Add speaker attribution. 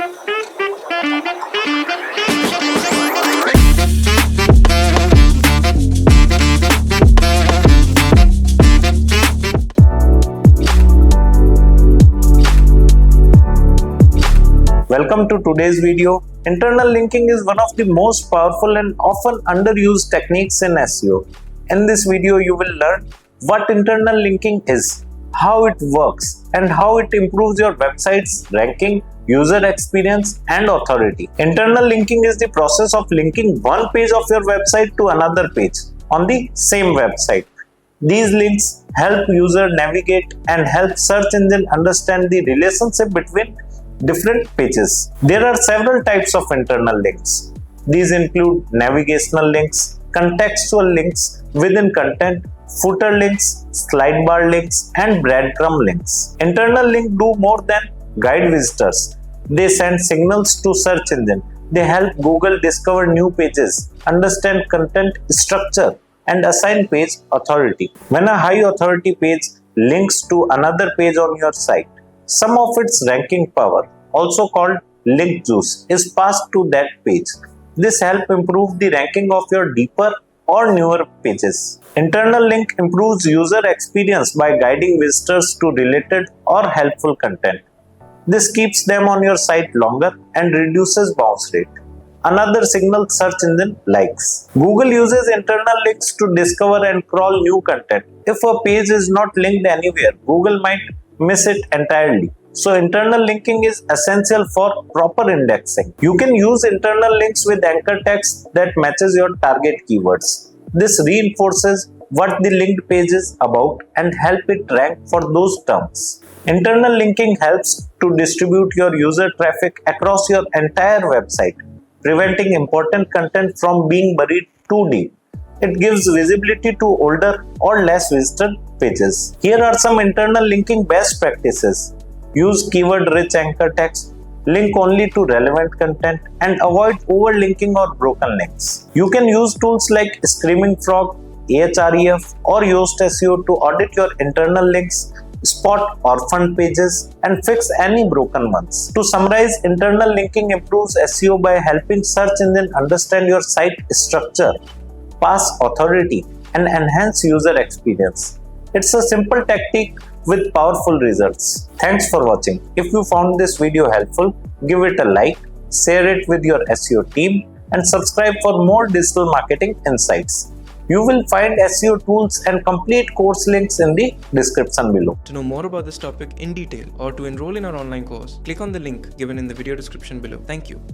Speaker 1: Welcome to today's video. Internal linking is one of the most powerful and often underused techniques in SEO. In this video, you will learn what internal linking is, how it works, and how it improves your website's ranking, user experience, and authority. Internal linking is the process of linking one page of your website to another page on the same website. These links help user navigate and help search engine understand the relationship between different pages. There are several types of internal links. These include navigational links, contextual links within content, footer links, slide bar links, and breadcrumb links. Internal links do more than guide visitors. They send signals to search engine. They help Google discover new pages, understand content structure, and assign page authority. When a high authority page links to another page on your site, some of its ranking power, also called link juice, is passed to that page. This helps improve the ranking of your deeper or newer pages. Internal link improves user experience by guiding visitors to related or helpful content. This keeps them on your site longer and reduces bounce rate. Another signal search engine likes. Google uses internal links to discover and crawl new content. If a page is not linked anywhere, Google might miss it entirely. So internal linking is essential for proper indexing. You can use internal links with anchor text that matches your target keywords. This reinforces what the linked page is about and help it rank for those terms. Internal linking helps to distribute your user traffic across your entire website, preventing important content from being buried too deep. It gives visibility to older or less visited pages. Here are some internal linking best practices. Use keyword-rich anchor text, link only to relevant content, and avoid overlinking or broken links. You can use tools like Screaming Frog, Ahref, or Yoast SEO to audit your internal links, spot orphaned pages, and fix any broken ones. To summarize, internal linking improves SEO by helping search engine understand your site structure, pass authority, and enhance user experience. It's a simple tactic with powerful results. Thanks for watching. If you found this video helpful, give it a like, share it with your SEO team, and subscribe for more digital marketing insights. You will find SEO tools and complete course links in the description below.
Speaker 2: To know more about this topic in detail or to enroll in our online course, click on the link given in the video description below. Thank you.